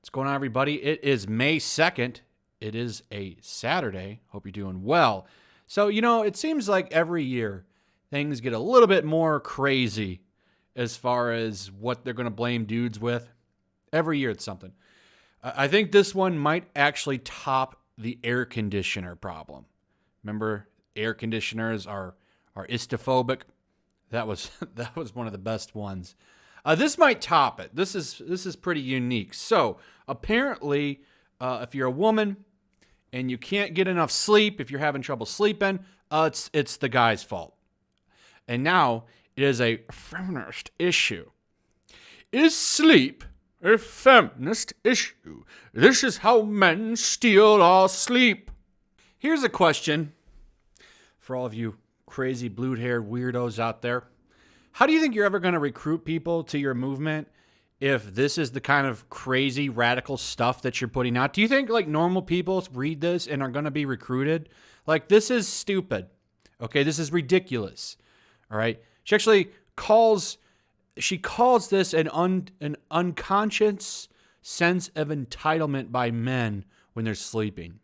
What's going on, everybody? It is May 2nd. It is a Saturday. Hope you're doing well. So, it seems like every year things get a little bit more crazy as far as what they're going to blame dudes with. Every year it's something. I think this one might actually top the air conditioner problem. Remember, air conditioners are istophobic. That was one of the best ones. This might top it. This is pretty unique. So apparently, if you're a woman and you can't get enough sleep, if you're having trouble sleeping, it's the guy's fault. And now it is a feminist issue. Is sleep a feminist issue? This is how men steal our sleep. Here's a question for all of you crazy blue-haired weirdos out there. How do you think you're ever going to recruit people to your movement if this is the kind of crazy radical stuff that you're putting out? Do you think like normal people read this and are going to be recruited? Like, this is stupid. Okay, this is ridiculous. All right. She calls this an unconscious sense of entitlement by men when they're sleeping.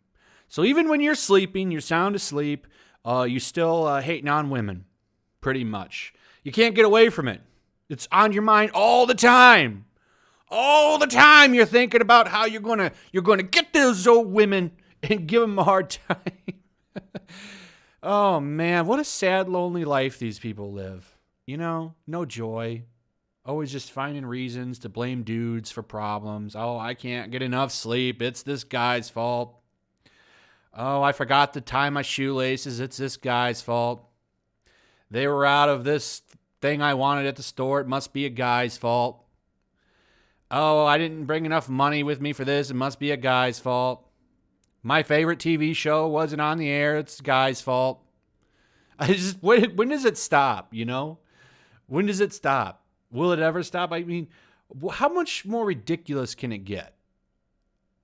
So even when you're sleeping, you're sound asleep, you still hating on women, pretty much. You can't get away from it. It's on your mind all the time. All the time you're thinking about how you're gonna get those old women and give them a hard time. Oh man, what a sad, lonely life these people live. No joy. Always just finding reasons to blame dudes for problems. Oh, I can't get enough sleep. It's this guy's fault. Oh, I forgot to tie my shoelaces. It's this guy's fault. They were out of this thing I wanted at the store. It must be a guy's fault. Oh, I didn't bring enough money with me for this. It must be a guy's fault. My favorite TV show wasn't on the air. It's a guy's fault. When does it stop, When does it stop? Will it ever stop? I mean, how much more ridiculous can it get?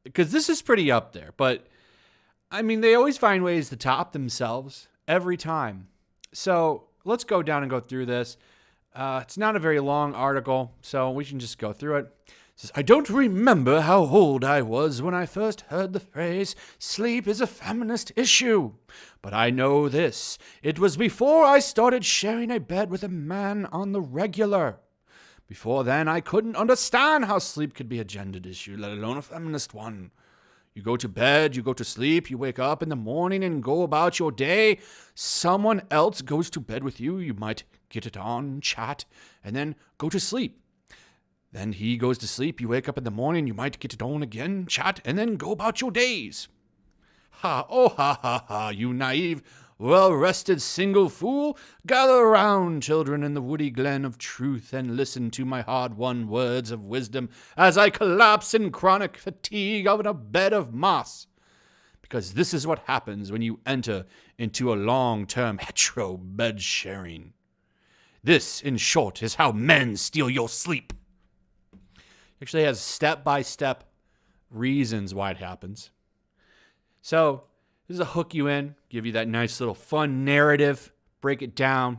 Because this is pretty up there. But, I mean, they always find ways to top themselves every time. So let's go down and go through this. It's not a very long article, so we can just go through it. It says, I don't remember how old I was when I first heard the phrase, sleep is a feminist issue. But I know this. It was before I started sharing a bed with a man on the regular. Before then, I couldn't understand how sleep could be a gendered issue, let alone a feminist one. You go to bed, you go to sleep, you wake up in the morning and go about your day. Someone else goes to bed with you. You might get it on, chat, and then go to sleep. Then he goes to sleep. You wake up in the morning. You might get it on again, chat, and then go about your days. Ha, you naive, well-rested single fool. Gather around, children, in the woody glen of truth, and listen to my hard-won words of wisdom as I collapse in chronic fatigue on a bed of moss. Because this is what happens when you enter into a long-term hetero bed sharing. This, in short, is how men steal your sleep. It actually has step-by-step reasons why it happens. So, this is a hook you in, give you that nice little fun narrative, break it down.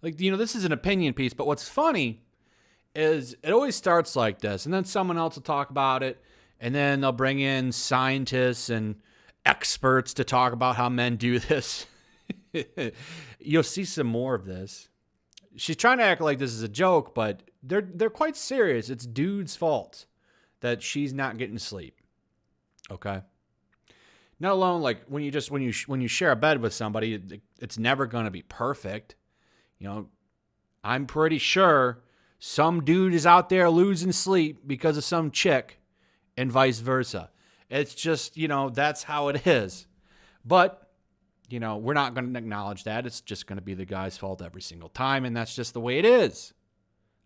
This is an opinion piece, but what's funny is it always starts like this, and then someone else will talk about it, and then they'll bring in scientists and experts to talk about how men do this. You'll see some more of this. She's trying to act like this is a joke, but they're quite serious. It's dude's fault that she's not getting sleep. Okay? Not alone when you share a bed with somebody, it's never going to be perfect. I'm pretty sure some dude is out there losing sleep because of some chick and vice versa. It's just, that's how it is. But, we're not going to acknowledge that. It's just going to be the guy's fault every single time, and that's just the way it is.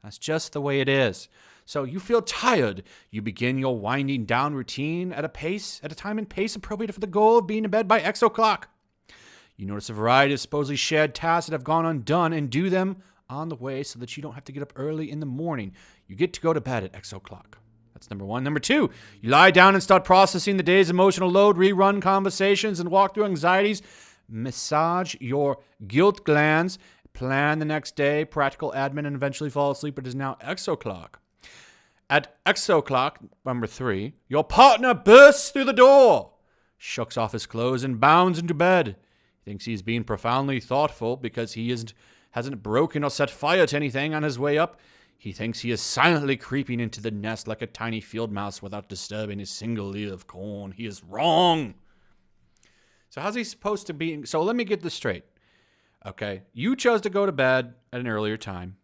That's just the way it is. So you feel tired. You begin your winding down routine at a time and pace appropriate for the goal of being in bed by X o'clock. You notice a variety of supposedly shared tasks that have gone undone and do them on the way so that you don't have to get up early in the morning. You get to go to bed at X o'clock. That's number one. Number two, you lie down and start processing the day's emotional load, rerun conversations, and walk through anxieties. Massage your guilt glands. Plan the next day, practical admin, and eventually fall asleep. It is now X o'clock. At o'clock number 3, your partner bursts through the door, shucks off his clothes, and bounds into bed. He thinks he's being profoundly thoughtful because he hasn't broken or set fire to anything on his way up. He thinks he is silently creeping into the nest like a tiny field mouse without disturbing a single ear of corn. He is wrong. So how's he supposed to be? So let me get this straight. Okay, you chose to go to bed at an earlier time.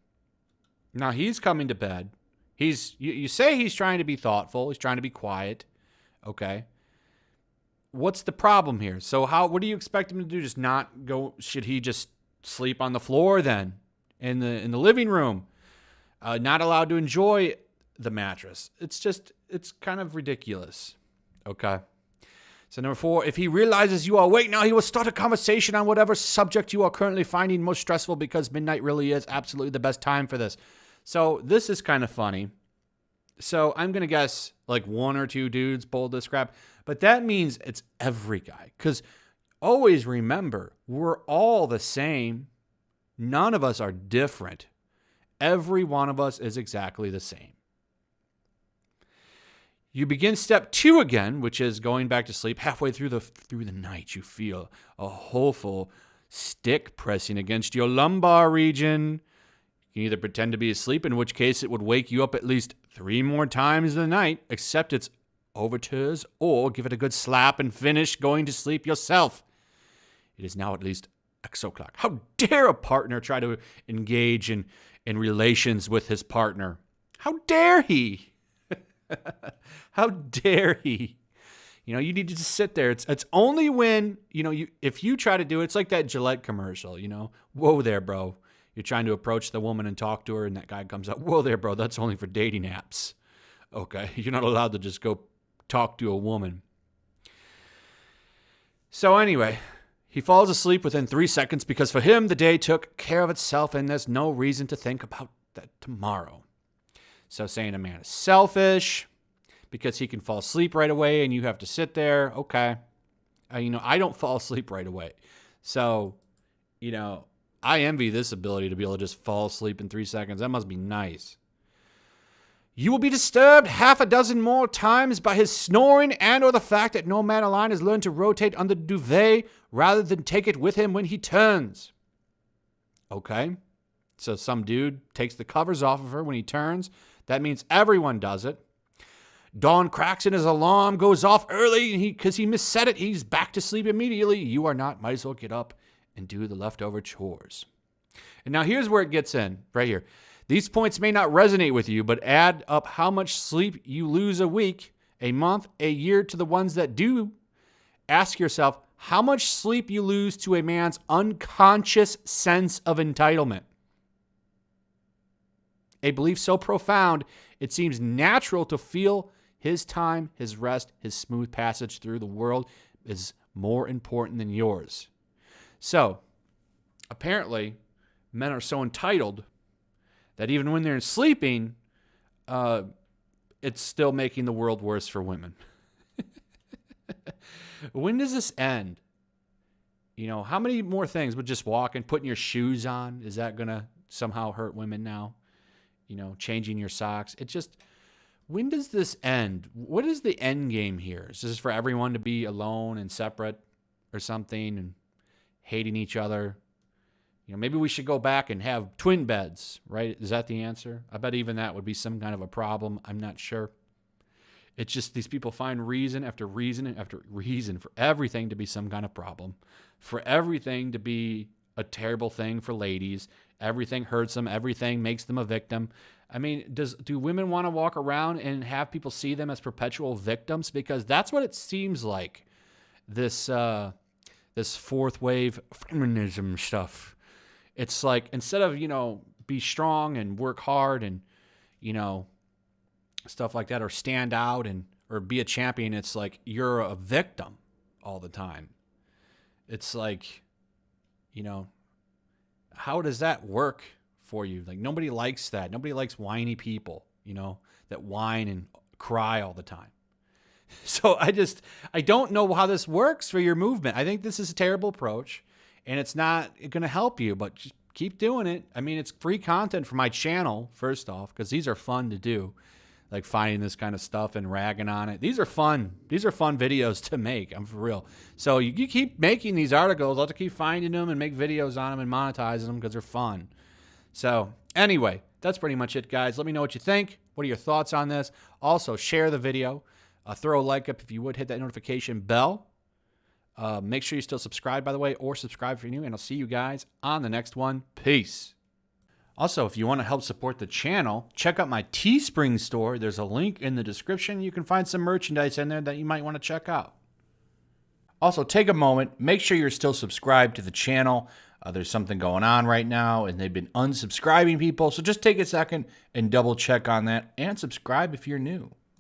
Now he's coming to bed. You say he's trying to be thoughtful. He's trying to be quiet. Okay. What's the problem here? So what do you expect him to do? Just not go? Should he just sleep on the floor then, in the living room? Not allowed to enjoy the mattress. It's kind of ridiculous. Okay. So number 4, if he realizes you are awake now, he will start a conversation on whatever subject you are currently finding most stressful, because midnight really is absolutely the best time for this. So this is kind of funny. So I'm going to guess like 1 or 2 dudes pulled this crap, but that means it's every guy. Because always remember, we're all the same. None of us are different. Every one of us is exactly the same. You begin step 2 again, which is going back to sleep. Halfway through the night, you feel a hopeful stick pressing against your lumbar region. You can either pretend to be asleep, in which case it would wake you up at least 3 more times in the night, except it's overtures, or give it a good slap and finish going to sleep yourself. It is now at least X o'clock. How dare a partner try to engage in relations with his partner? How dare he? How dare he? You need to just sit there. It's only when, if you try to do it, it's like that Gillette commercial, Whoa there, bro. You're trying to approach the woman and talk to her, and that guy comes up, whoa there, bro, that's only for dating apps. Okay, you're not allowed to just go talk to a woman. So anyway, he falls asleep within 3 seconds because for him, the day took care of itself and there's no reason to think about that tomorrow. So saying a man is selfish because he can fall asleep right away and you have to sit there, okay. I don't fall asleep right away. So, I envy this ability to be able to just fall asleep in 3 seconds. That must be nice. You will be disturbed 6 more times by his snoring and or the fact that no man alive has learned to rotate on the duvet rather than take it with him when he turns. Okay. So some dude takes the covers off of her when he turns. That means everyone does it. Dawn cracks and his alarm goes off early because he misset it. He's back to sleep immediately. You are not. Might as well get up and do the leftover chores. And now here's where it gets in, right here. These points may not resonate with you, but add up how much sleep you lose a week, a month, a year to the ones that do. Ask yourself how much sleep you lose to a man's unconscious sense of entitlement. A belief so profound, it seems natural to feel his time, his rest, his smooth passage through the world is more important than yours. So, apparently, men are so entitled that even when they're sleeping, it's still making the world worse for women. When does this end? How many more things would just walking, putting your shoes on? Is that going to somehow hurt women now? Changing your socks. When does this end? What is the end game here? Is this for everyone to be alone and separate or something and hating each other? Maybe we should go back and have twin beds, right? Is that the answer? I bet even that would be some kind of a problem. I'm not sure. It's just these people find reason after reason after reason for everything to be some kind of problem, for everything to be a terrible thing for ladies. Everything hurts them. Everything makes them a victim. I mean, do women want to walk around and have people see them as perpetual victims? Because that's what it seems like. This fourth wave feminism stuff. It's like, instead of, be strong and work hard and, stuff like that, or stand out or be a champion, it's like you're a victim all the time. It's like, how does that work for you? Like, nobody likes that. Nobody likes whiny people, that whine and cry all the time. So I don't know how this works for your movement. I think this is a terrible approach. And it's not going to help you, but just keep doing it. I mean, it's free content for my channel, first off, because these are fun to do. like finding this kind of stuff and ragging on it. These are fun. These are fun videos to make. I'm for real. So you keep making these articles. I'll have to keep finding them and make videos on them and monetizing them because they're fun. So anyway, that's pretty much it, guys. Let me know what you think. What are your thoughts on this? Also, share the video. Throw a like up if you would. Hit that notification bell. Make sure you still subscribe, by the way, or subscribe if you're new. And I'll see you guys on the next one. Peace. Also, if you want to help support the channel, check out my Teespring store. There's a link in the description. You can find some merchandise in there that you might want to check out. Also, take a moment. Make sure you're still subscribed to the channel. There's something going on right now, and they've been unsubscribing people. So just take a second and double check on that and subscribe if you're new.